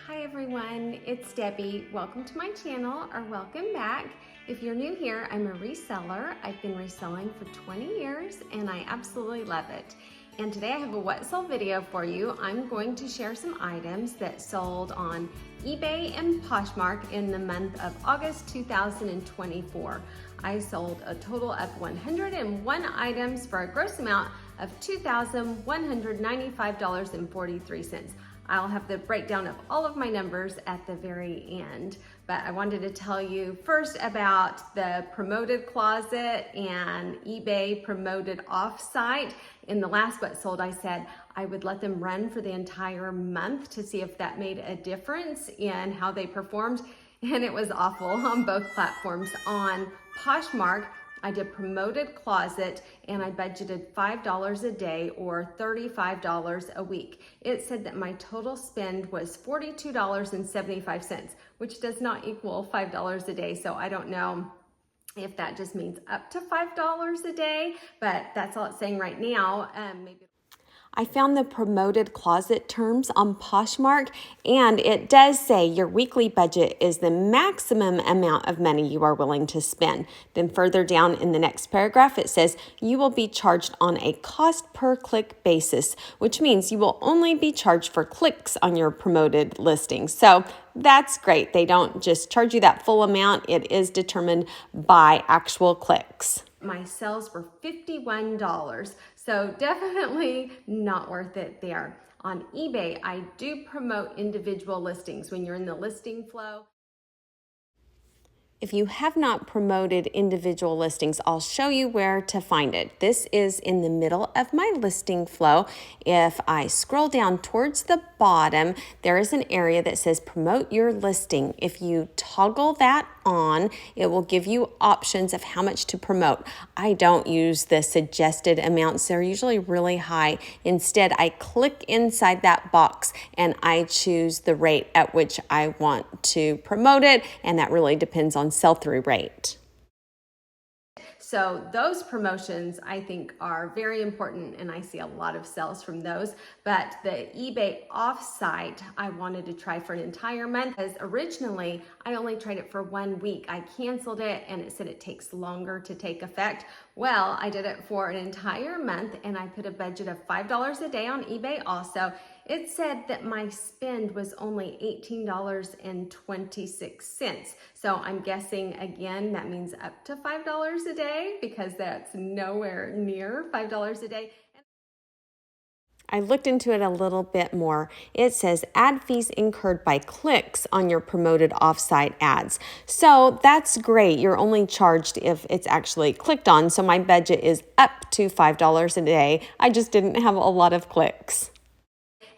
Hi everyone, it's Debbie. Welcome to my channel, or welcome back. If you're new here, I'm a reseller. I've been reselling for 20 years and I absolutely love it. And today I have a what sold video for you. I'm going to share some items that sold on eBay and Poshmark in the month of August 2024. I sold a total of 101 items for a gross amount of $2,195.43. I'll have the breakdown of all of my numbers at the very end, but I wanted to tell you first about the promoted closet and eBay promoted offsite. In the last what sold, I said I would let them run for the entire month to see if that made a difference in how they performed, and it was awful on both platforms. On Poshmark, I did promoted closet and I budgeted $5 a day or $35 a week. It said that my total spend was $42.75, which does not equal $5 a day. So I don't know if that just means up to $5 a day, but that's all it's saying right now. I found the promoted closet terms on Poshmark, and it does say your weekly budget is the maximum amount of money you are willing to spend. Then further down in the next paragraph, it says you will be charged on a cost per click basis, which means you will only be charged for clicks on your promoted listings. So that's great. They don't just charge you that full amount. It is determined by actual clicks. My sales were $51, so definitely not worth it there. On eBay, I do promote individual listings when you're in the listing flow. If you have not promoted individual listings, I'll show you where to find it. This is in the middle of my listing flow. If I scroll down towards the bottom, there is an area that says promote your listing. If you toggle that on, it will give you options of how much to promote. I don't use the suggested amounts. They're usually really high. Instead, I click inside that box and I choose the rate at which I want to promote it, and that really depends on sell-through rate. So those promotions I think are very important, and I see a lot of sales from those. But the eBay offsite, I wanted to try for an entire month, because originally I only tried it for 1 week. I canceled it and it said it takes longer to take effect. Well, I did it for an entire month and I put a budget of $5 a day on eBay also. It said that my spend was only $18.26. So I'm guessing, again, that means up to $5 a day, because that's nowhere near $5 a day. I looked into it a little bit more. It says ad fees incurred by clicks on your promoted offsite ads. So that's great. You're only charged if it's actually clicked on. So my budget is up to $5 a day. I just didn't have a lot of clicks.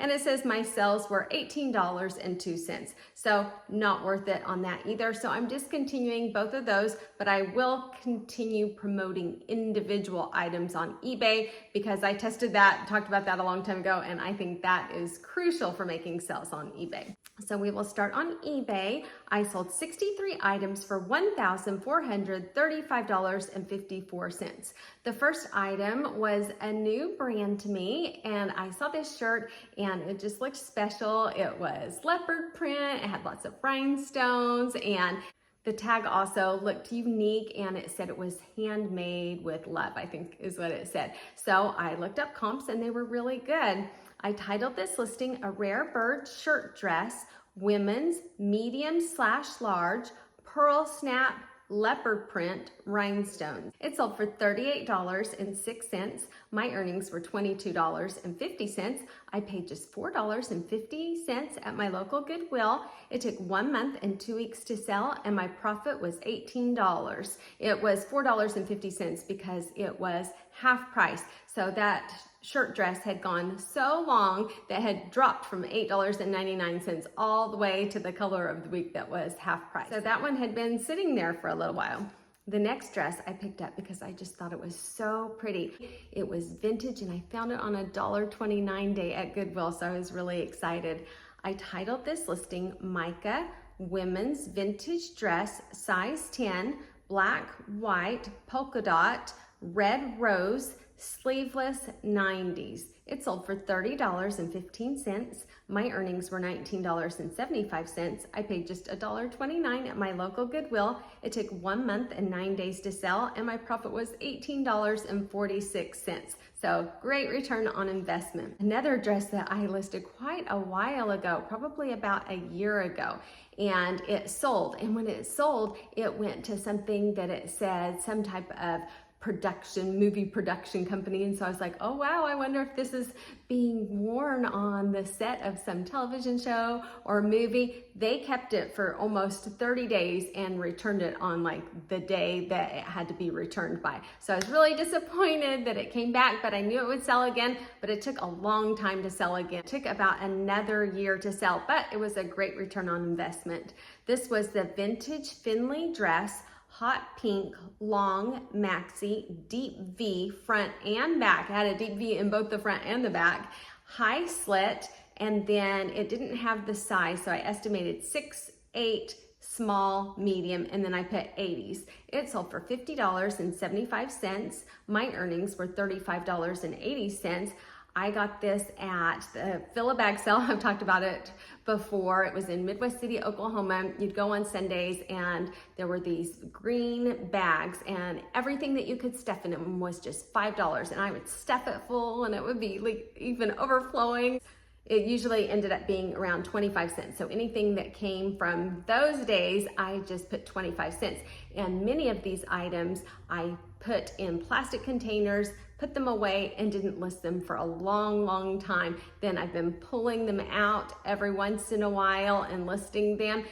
And it says my sales were $18.02. So not worth it on that either. So I'm discontinuing both of those, but I will continue promoting individual items on eBay, because I tested that, talked about that a long time ago, and I think that is crucial for making sales on eBay. So we will start on eBay. I sold 63 items for $1,435.54. The first item was a new brand to me, and I saw this shirt and it just looked special. It was leopard print, it had lots of rhinestones, and the tag also looked unique, and it said it was handmade with love, I think is what it said. So I looked up comps and they were really good. I titled this listing A Rare Bird Shirt Dress, Women's Medium/Large, Pearl Snap, Leopard Print, Rhinestones. It sold for $38.06. My earnings were $22.50. I paid just $4.50 at my local Goodwill. It took 1 month and 2 weeks to sell, and my profit was $18. It was $4.50 because it was half price. So that shirt dress had gone so long that had dropped from $8.99 all the way to the color of the week that was half price. So that one had been sitting there for a little while. The next dress I picked up because I just thought it was so pretty. It was vintage and I found it on a $1.29 day at Goodwill, so I was really excited. I titled this listing Micah Women's Vintage Dress, size 10, black, white, polka dot, red rose, sleeveless 90s. It sold for $30.15. My earnings were $19.75. I paid just $1.29 at my local Goodwill. It took 1 month and 9 days to sell, and my profit was $18.46. So great return on investment. Another dress that I listed quite a while ago, probably about a year ago, and it sold. And when it sold, it went to something that it said some type of movie production company. And so I was like, oh wow, I wonder if this is being worn on the set of some television show or movie. They kept it for almost 30 days and returned it on like the day that it had to be returned by. So I was really disappointed that it came back, but I knew it would sell again, but it took a long time to sell again. It took about another year to sell, but it was a great return on investment. This was the vintage Finley dress, hot pink, long maxi, deep V, front and back. It had a deep V in both the front and the back, high slit, and then it didn't have the size, so I estimated 6, 8, small, medium, and then I put 80s. It sold for $50.75. My earnings were $35.80. I got this at the Fill-A-Bag sale. I've talked about it before. It was in Midwest City, Oklahoma. You'd go on Sundays and there were these green bags and everything that you could stuff in them was just $5. And I would stuff it full and it would be like even overflowing. It usually ended up being around 25 cents. So anything that came from those days, I just put 25 cents. And many of these items I put in plastic containers, put them away, and didn't list them for a long, long time. Then I've been pulling them out every once in a while and listing them.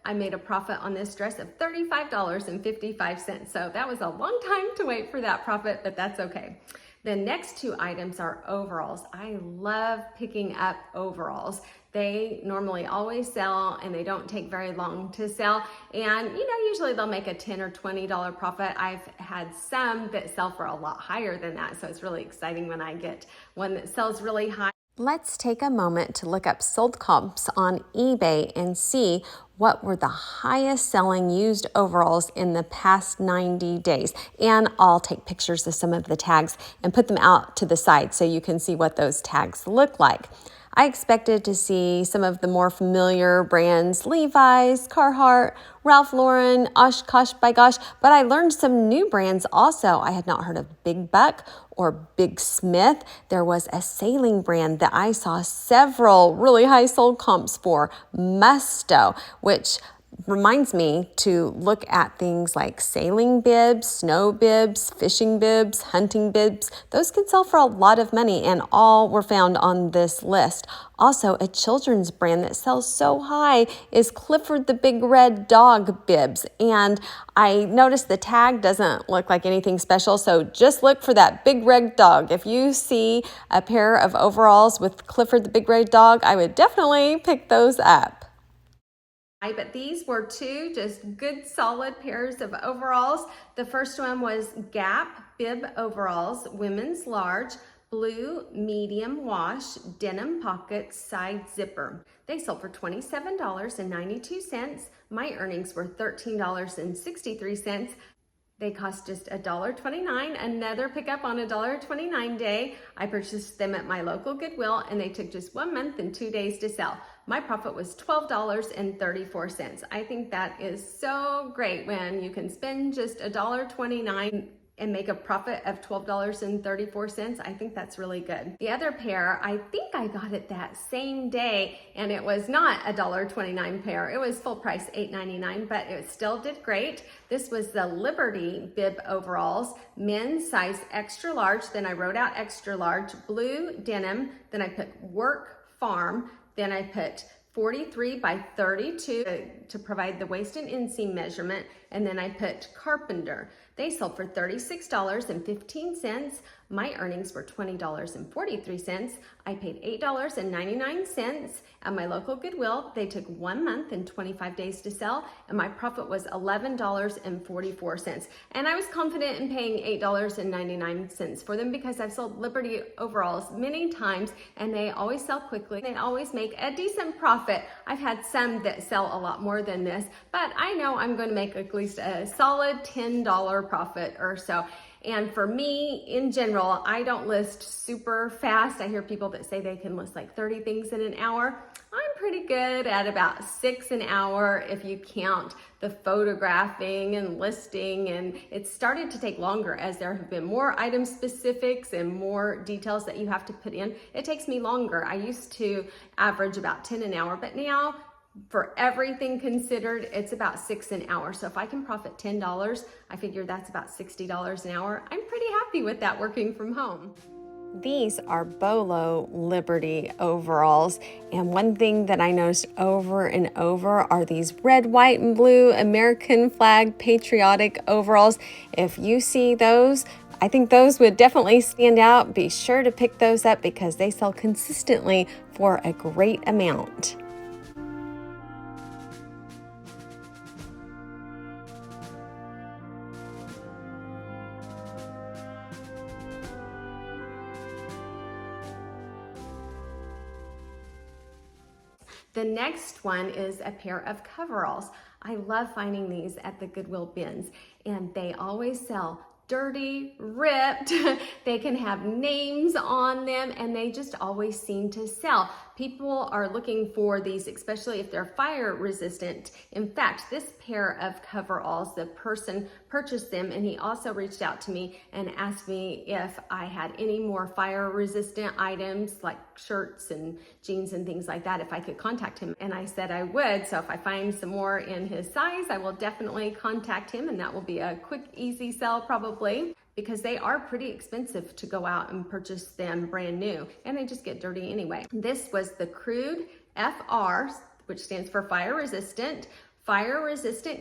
I made a profit on this dress of $35.55. So that was a long time to wait for that profit, but that's okay. The next two items are overalls. I love picking up overalls. They normally always sell and they don't take very long to sell. And usually they'll make a $10 or $20 profit. I've had some that sell for a lot higher than that. So it's really exciting when I get one that sells really high. Let's take a moment to look up sold comps on eBay and see what were the highest selling used overalls in the past 90 days. And I'll take pictures of some of the tags and put them out to the side so you can see what those tags look like. I expected to see some of the more familiar brands, Levi's, Carhartt, Ralph Lauren, Oshkosh by Gosh, but I learned some new brands also. I had not heard of Big Buck or Big Smith. There was a sailing brand that I saw several really high sold comps for, Musto, which reminds me to look at things like sailing bibs, snow bibs, fishing bibs, hunting bibs. Those can sell for a lot of money and all were found on this list. Also, a children's brand that sells so high is Clifford the Big Red Dog bibs. And I noticed the tag doesn't look like anything special, so just look for that big red dog. If you see a pair of overalls with Clifford the Big Red Dog, I would definitely pick those up. But these were two just good solid pairs of overalls. The first one was Gap bib overalls, women's large, blue medium wash, denim pockets, side zipper. They sold for $27.92. My earnings were $13.63. They cost just $1.29, another pickup on $1.29 day. I purchased them at my local Goodwill and they took just 1 month and 2 days to sell. My profit was $12.34. I think that is so great when you can spend just $1.29 and make a profit of $12.34. I think that's really good. The other pair, I think I got it that same day and it was not a $1.29 pair. It was full price, $8.99, but it still did great. This was the Liberty bib overalls, men's size extra large, then I wrote out extra large, blue denim, then I put work farm, then I put 43 by 32 to provide the waist and inseam measurement, and then I put carpenter. They sold for $36.15. My earnings were $20.43. I paid $8.99 at my local Goodwill. They took 1 month and 25 days to sell, and my profit was $11.44. And I was confident in paying $8.99 for them because I've sold Liberty overalls many times, and they always sell quickly. They always make a decent profit. I've had some that sell a lot more than this, but I know I'm going to make at least a solid $10 profit or so. And for me, in general, I don't list super fast. I hear people that say they can list like 30 things in an hour. I'm pretty good at about 6 an hour if you count the photographing and listing, and it's started to take longer as there have been more item specifics and more details that you have to put in. It takes me longer. I used to average about 10 an hour, but now for everything considered, it's about 6 an hour. So if I can profit $10, I figure that's about $60 an hour. I'm pretty happy with that working from home. These are Bolo Liberty overalls, and one thing that I noticed over and over are these red, white, and blue American flag patriotic overalls. If you see those, I think those would definitely stand out. Be sure to pick those up because they sell consistently for a great amount. The next one is a pair of coveralls. I love finding these at the Goodwill bins, and they always sell dirty, ripped. They can have names on them, and they just always seem to sell. People are looking for these, especially if they're fire resistant. In fact, this pair of coveralls, the person purchased them, and he also reached out to me and asked me if I had any more fire resistant items like shirts and jeans and things like that, if I could contact him. And I said I would. So if I find some more in his size, I will definitely contact him, and that will be a quick, easy sell probably, because they are pretty expensive to go out and purchase them brand new, and they just get dirty anyway. This was the Crude FR, which stands for fire resistant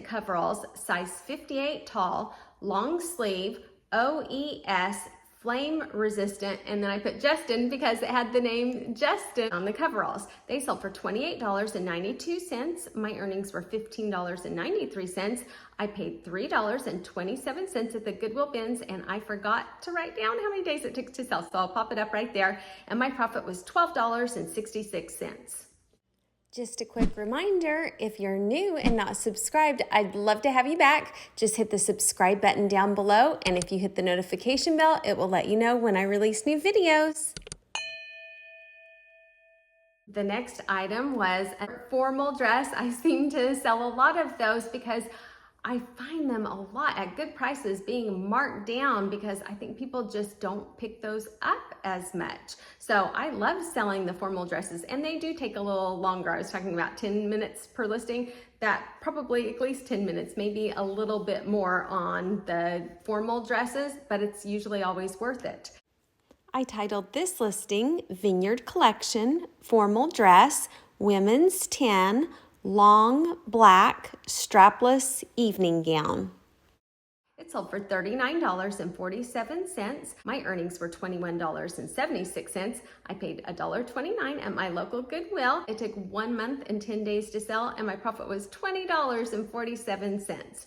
coveralls, size 58 tall, long sleeve, OES, flame resistant, and then I put Justin because it had the name Justin on the coveralls. They sold for $28.92. My earnings were $15.93. I paid $3.27 at the Goodwill bins, and I forgot to write down how many days it took to sell, so I'll pop it up right there. And my profit was $12.66. Just a quick reminder, if you're new and not subscribed, I'd love to have you back. Just hit the subscribe button down below, and if you hit the notification bell, it will let you know when I release new videos. The next item was a formal dress. I seem to sell a lot of those because I find them a lot at good prices being marked down because I think people just don't pick those up as much. So I love selling the formal dresses, and they do take a little longer. I was talking about 10 minutes per listing. That probably at least 10 minutes, maybe a little bit more on the formal dresses, but it's usually always worth it. I titled this listing Vineyard Collection, Formal Dress, Women's 10, Long Black Strapless Evening Gown. It sold for $39.47. My earnings were $21.76. I paid $1.29 at my local Goodwill. It took 1 month and 10 days to sell, and my profit was $20.47.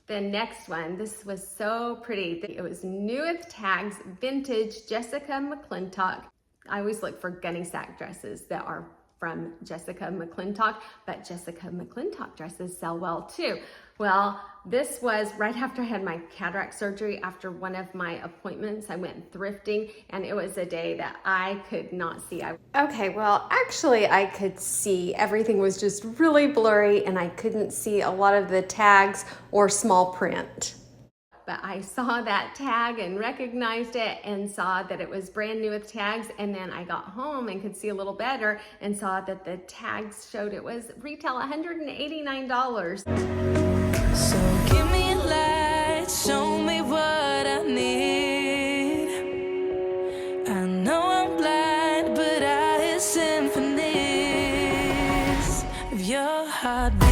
The next one, this was so pretty. It was new with tags, vintage Jessica McClintock. I always look for gunny sack dresses that are from Jessica McClintock, but Jessica McClintock dresses sell well too. Well, this was right after I had my cataract surgery. After one of my appointments, I went thrifting, and it was a day that I could not see. Okay, well, actually I could see. Everything was just really blurry, and I couldn't see a lot of the tags or small print. But I saw that tag and recognized it and saw that it was brand new with tags, and then I got home and could see a little better and saw that the tags showed it was retail $189. So give me a light, show me what I need. I know I'm blind, but I hear symphonies of your heartbeat.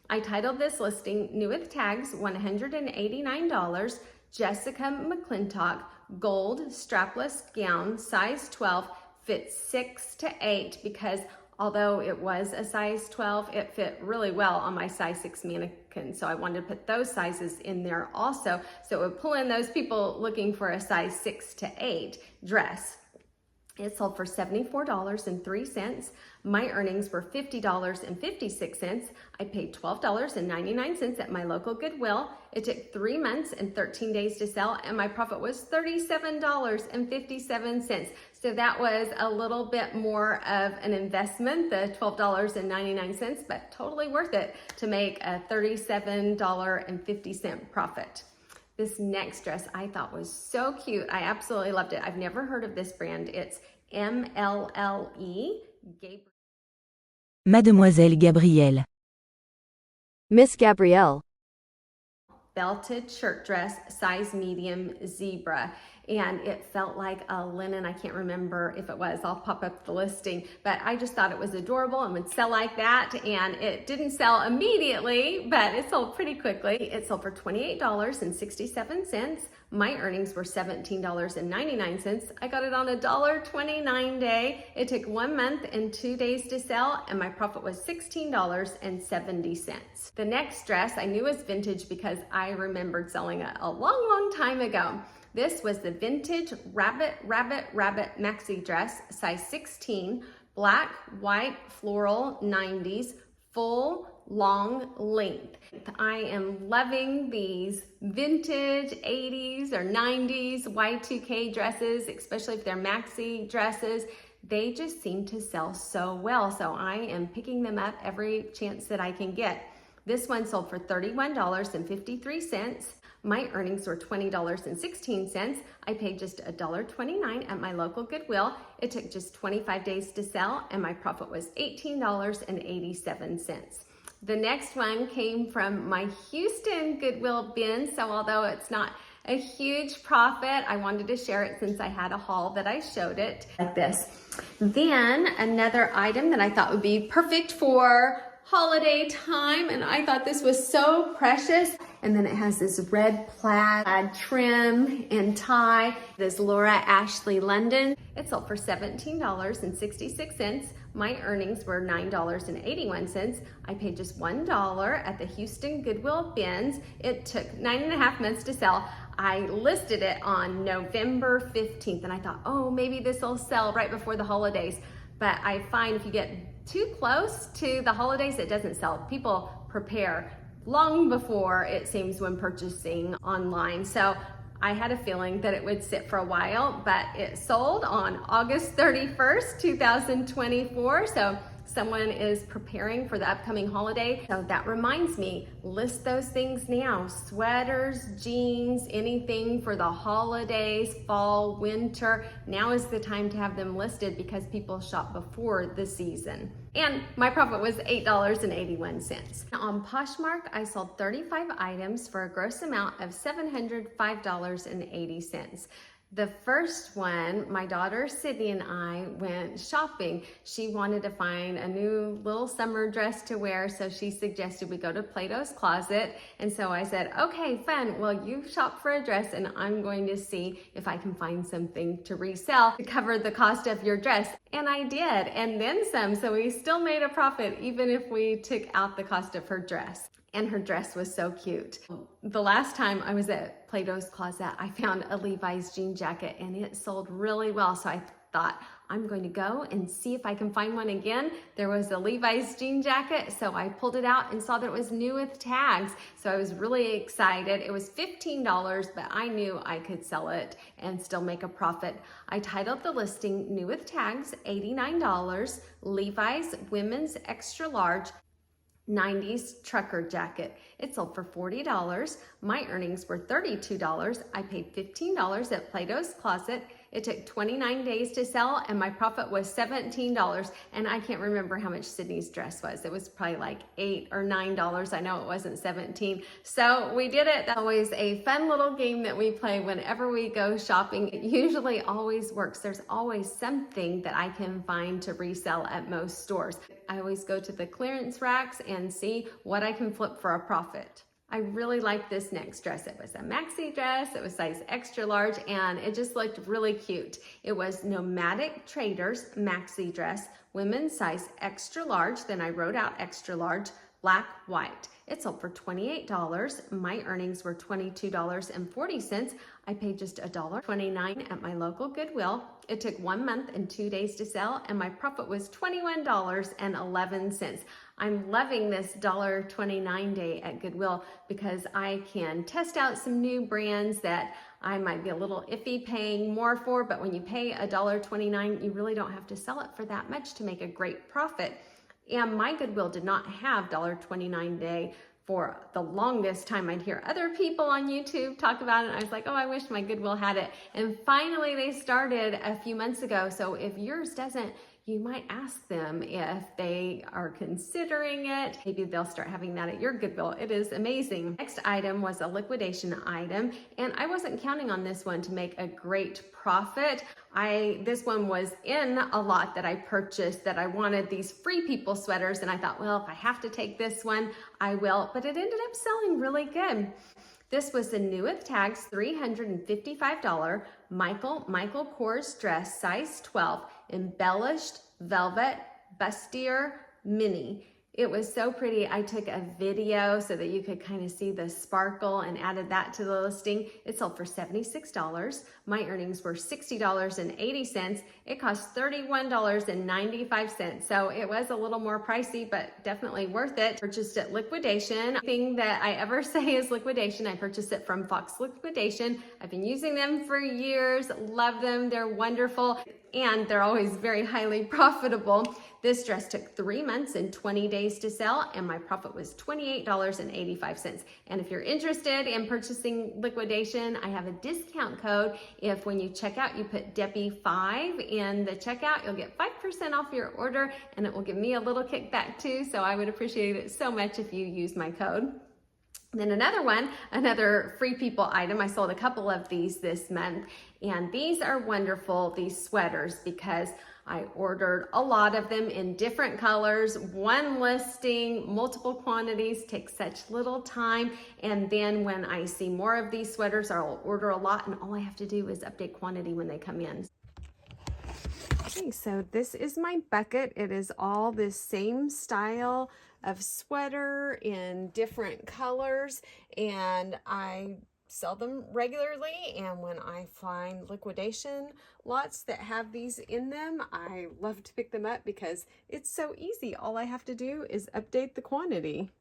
I titled this listing New with Tags, $189, Jessica McClintock, gold strapless gown, size 12, fits 6 to 8 because although it was a size 12, it fit really well on my size 6 mannequin. So I wanted to put those sizes in there also. So it would pull in those people looking for a size 6 to 8 dress. It sold for $74.03. My earnings were $50.56. I paid $12.99 at my local Goodwill. It took 3 months and 13 days to sell, and my profit was $37.57. So that was a little bit more of an investment, the $12.99, but totally worth it to make a $37.50 profit. This next dress I thought was so cute. I absolutely loved it. I've never heard of this brand. It's MLLE. Mademoiselle Gabrielle. Miss Gabrielle. Belted shirt dress, size medium, zebra. And it felt like a linen. I can't remember if it was. I'll pop up the listing. But I just thought it was adorable and would sell like that. And it didn't sell immediately, but it sold pretty quickly. It sold for $28.67. My earnings were $17.99. I got it on a $1.29 day. It took 1 month and 2 days to sell, and my profit was $16.70. The next dress I knew was vintage because I remembered selling it a long, long time ago. This was the vintage rabbit maxi dress, size 16, black, white, floral, 90s, full, long length. I am loving these vintage 80s or 90s Y2K dresses, especially if they're maxi dresses. They just seem to sell so well, so I am picking them up every chance that I can get. This one sold for $31.53. My earnings were $20.16. I paid just $1.29 at my local Goodwill. It took just 25 days to sell, and my profit was $18.87. The next one came from my Houston Goodwill bin, so although it's not a huge profit, I wanted to share it since I had a haul that I showed it like this. Then another item that I thought would be perfect for holiday time, and I thought this was so precious. And then it has this red plaid trim and tie. This Laura Ashley London. It sold for $17.66. My earnings were $9.81. I paid just $1 at the Houston Goodwill bins. It took 9.5 months to sell. I listed it on November 15th, and I thought, oh, maybe this will sell right before the holidays. But I find if you get too close to the holidays, it doesn't sell. People prepare long before, it seems, when purchasing online. So I had a feeling that it would sit for a while, but it sold on August 31st, 2024. So someone is preparing for the upcoming holiday. So that reminds me, list those things now. Sweaters, jeans, anything for the holidays, fall, winter. Now is the time to have them listed because people shop before the season. And my profit was $8.81. On Poshmark, I sold 35 items for a gross amount of $705.80. The first one, my daughter Sydney and I went shopping. She wanted to find a new little summer dress to wear, so she suggested we go to Plato's Closet. And so I said, okay, fun. Well, you shop for a dress and I'm going to see if I can find something to resell to cover the cost of your dress. And I did, and then some. So we still made a profit even if we took out the cost of her dress. And her dress was so cute. The last time I was at Plato's Closet, I found a Levi's jean jacket and it sold really well. So I thought, I'm going to go and see if I can find one again. There was a Levi's jean jacket, so I pulled it out and saw that it was new with tags. So I was really excited. It was $15, but I knew I could sell it and still make a profit. I titled the listing, New with Tags, $89, Levi's Women's Extra Large 90s trucker jacket. It sold for $40. My earnings were $32. I paid $15 at Plato's Closet. It took 29 days to sell and my profit was $17. And I can't remember how much Sydney's dress was. It was probably like $8 or $9. I know it wasn't 17. So we did it. That's always a fun little game that we play whenever we go shopping. It usually always works. There's always something that I can find to resell at most stores. I always go to the clearance racks and see what I can flip for a profit. I really like this next dress. It was a maxi dress. It was size extra large and it just looked really cute. It was Nomadic Traders maxi dress, women's size extra large. Then I wrote out extra large, black, white. It sold for $28. My earnings were $22.40. I paid just $1.29 at my local Goodwill. It took 1 month and 2 days to sell, and my profit was $21.11. I'm loving this $1.29 day at Goodwill because I can test out some new brands that I might be a little iffy paying more for, but when you pay $1.29, you really don't have to sell it for that much to make a great profit. And my Goodwill did not have $1.29 day for the longest time. I'd hear other people on YouTube talk about it, and I was like, oh, I wish my Goodwill had it. And finally they started a few months ago. So if yours doesn't, you might ask them if they are considering it. Maybe they'll start having that at your Goodwill. It is amazing. Next item was a liquidation item, and I wasn't counting on this one to make a great profit. This one was in a lot that I purchased that I wanted these Free People sweaters, and I thought, well, if I have to take this one, I will. But it ended up selling really good. This was the new with tags $355 Michael Kors dress, size 12, embellished velvet bustier mini. It was so pretty. I took a video so that you could kind of see the sparkle and added that to the listing. It sold for $76. My earnings were $60.80. It cost $31.95. So it was a little more pricey, but definitely worth it. Purchased at liquidation. Anything that I ever say is liquidation. I purchased it from Fox Liquidation. I've been using them for years. Love them. They're wonderful. And they're always very highly profitable. This dress took 3 months and 20 days to sell, and my profit was $28.85. And if you're interested in purchasing liquidation, I have a discount code. If when you check out, you put Debbie5 in the checkout, you'll get 5% off your order, and it will give me a little kickback too. So I would appreciate it so much if you use my code. Then another Free People item. I sold a couple of these this month, and these are wonderful, these sweaters, because I ordered a lot of them in different colors, one listing, multiple quantities, takes such little time. And then when I see more of these sweaters, I'll order a lot, and all I have to do is update quantity when they come in. Okay, so this is my bucket. It is all this same style of sweater in different colors, and I sell them regularly. And when I find liquidation lots that have these in them, I love to pick them up because it's so easy. All I have to do is update the quantity.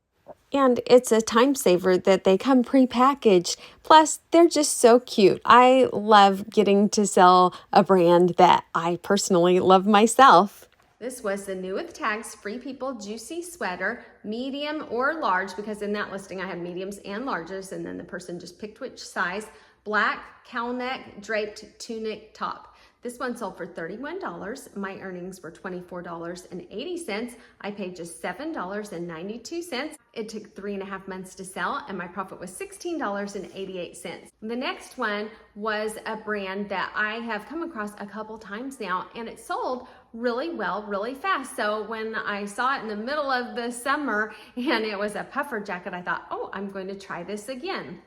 And it's a time saver that they come pre-packaged. Plus, they're just so cute. I love getting to sell a brand that I personally love myself. This was the new with tags Free People Juicy Sweater, medium or large, because in that listing I had mediums and larges, and then the person just picked which size. Black cowl neck draped tunic top. This one sold for $31. My earnings were $24.80. I paid just $7.92. It took 3.5 months to sell, and my profit was $16.88. The next one was a brand that I have come across a couple times now, and it sold really well, really fast. So when I saw it in the middle of the summer and it was a puffer jacket, I thought, oh, I'm going to try this again.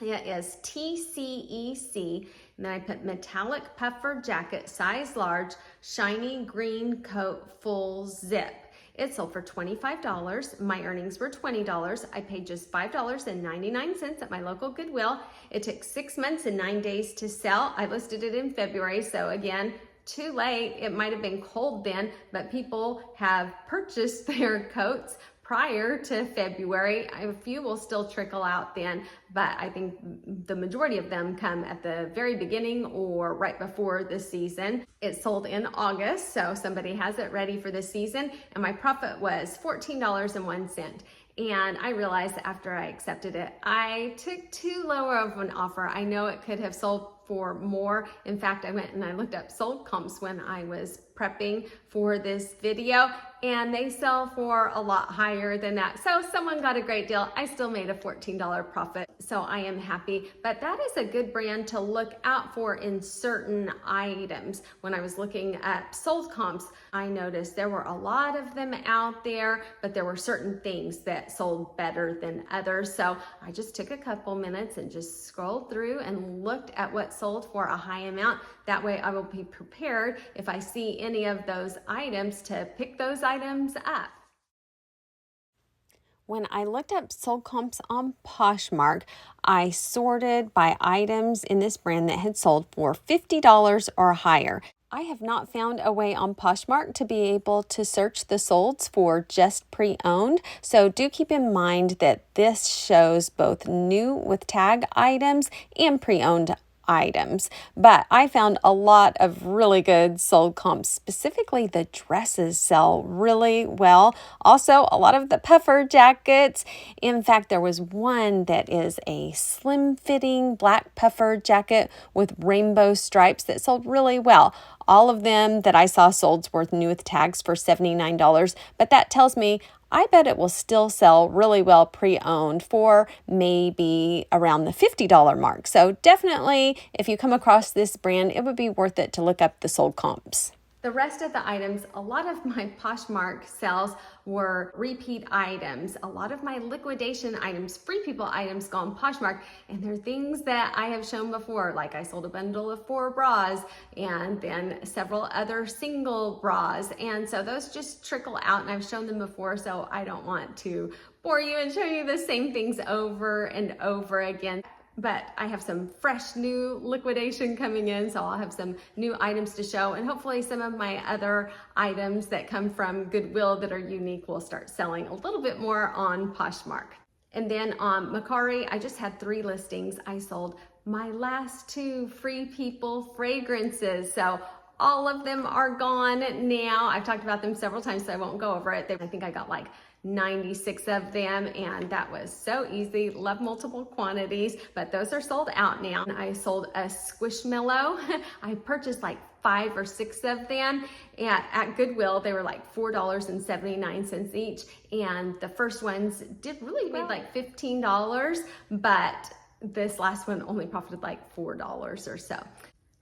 It is TCEC, and then I put metallic puffer jacket, size large, shiny green coat, full zip. It sold for $25. My earnings were $20. I paid just $5.99 at my local Goodwill. It took 6 months and 9 days to sell. I listed it in February, so again, too late. It might have been cold then, but people have purchased their coats prior to February. A few will still trickle out then, but I think the majority of them come at the very beginning or right before the season. It sold in August, so somebody has it ready for the season, and my profit was $14.01. And I realized after I accepted it, I took too low of an offer. I know it could have sold for more. In fact, I went and I looked up sold comps when I was prepping for this video, and they sell for a lot higher than that. So someone got a great deal. I still made a $14 profit, so I am happy. But that is a good brand to look out for in certain items. When I was looking at sold comps, I noticed there were a lot of them out there, but there were certain things that sold better than others. So I just took a couple minutes and just scrolled through and looked at what sold for a high amount. That way I will be prepared if I see any of those items to pick those items up. When I looked up sold comps on Poshmark, I sorted by items in this brand that had sold for $50 or higher. I have not found a way on Poshmark to be able to search the solds for just pre-owned, so do keep in mind that this shows both new with tag items and pre-owned items. But I found a lot of really good sold comps. Specifically, the dresses sell really well. Also, a lot of the puffer jackets. In fact, there was one that is a slim fitting black puffer jacket with rainbow stripes that sold really well. All of them that I saw sold were new with tags for $79, but that tells me I bet it will still sell really well pre-owned for maybe around the $50 mark. So definitely, if you come across this brand, it would be worth it to look up the sold comps. The rest of the items, a lot of my Poshmark sales were repeat items. A lot of my liquidation items, free people items go on Poshmark, and they're things that I have shown before. Like I sold a bundle of 4 bras and then several other single bras. And so those just trickle out, and I've shown them before, so I don't want to bore you and show you the same things over and over again. But I have some fresh new liquidation coming in, so I'll have some new items to show, and hopefully some of my other items that come from Goodwill that are unique will start selling a little bit more on Poshmark. And then on Mercari, I just had 3 listings. I sold my last 2 Free People fragrances, so all of them are gone now. I've talked about them several times, so I won't go over it. I think I got like 96 of them, and that was so easy. Love multiple quantities, but those are sold out now. I sold a Squishmallow. I purchased like 5 or 6 of them at Goodwill. They were like $4.79 each, and the first ones did really well, like $15, but this last one only profited like $4 or so.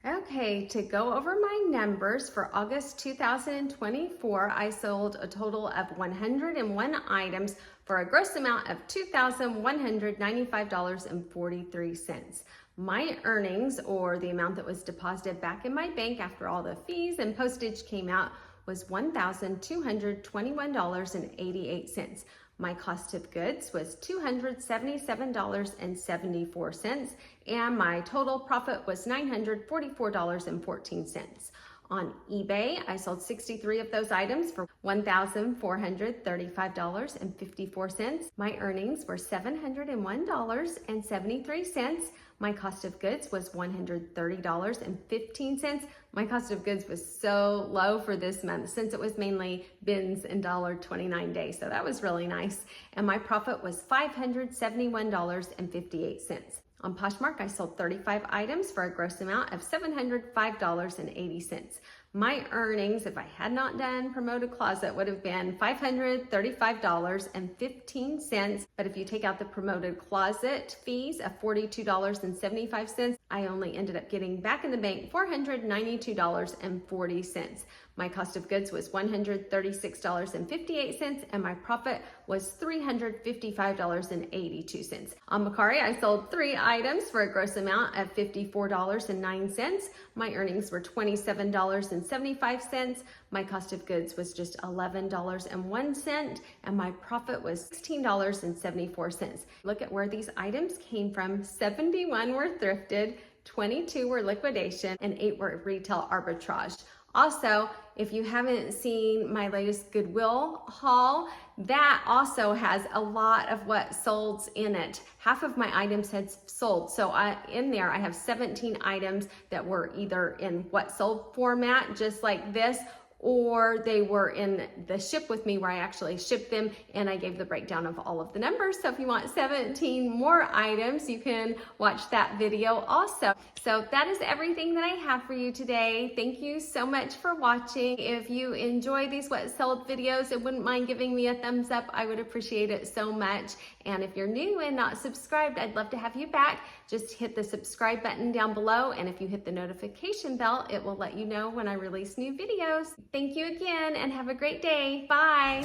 Okay, to go over my numbers for August 2024, I sold a total of 101 items for a gross amount of $2,195.43. My earnings, or the amount that was deposited back in my bank after all the fees and postage came out, was $1,221.88. My cost of goods was $277.74, and my total profit was $944.14. On eBay, I sold 63 of those items for $1,435.54. My earnings were $701.73. My cost of goods was $130.15. My cost of goods was so low for this month since it was mainly bins and $1.29 days, so that was really nice. And my profit was $571.58. On Poshmark, I sold 35 items for a gross amount of $705.80. My earnings, if I had not done Promoted Closet, would have been $535.15. But if you take out the Promoted Closet fees of $42.75, I only ended up getting back in the bank $492.40. My cost of goods was $136.58, and my profit was $355.82. On Mercari, I sold 3 items for a gross amount of $54.09. My earnings were $27.75. My cost of goods was just $11.01, and my profit was $16.74. Look at where these items came from. 71 were thrifted, 22 were liquidation, and 8 were retail arbitrage. Also, if you haven't seen my latest Goodwill haul, that also has a lot of what sold in it. Half of my items had sold. So in there, I have 17 items that were either in what sold format, just like this, or they were in the ship with me where I actually shipped them, and I gave the breakdown of all of the numbers. So if you want 17 more items, you can watch that video also. So that is everything that I have for you today. Thank you so much for watching. If you enjoy these what sold videos and wouldn't mind giving me a thumbs up, I would appreciate it so much. And if you're new and not subscribed, I'd love to have you back. Just hit the subscribe button down below, and if you hit the notification bell, it will let you know when I release new videos. Thank you again, and have a great day. Bye.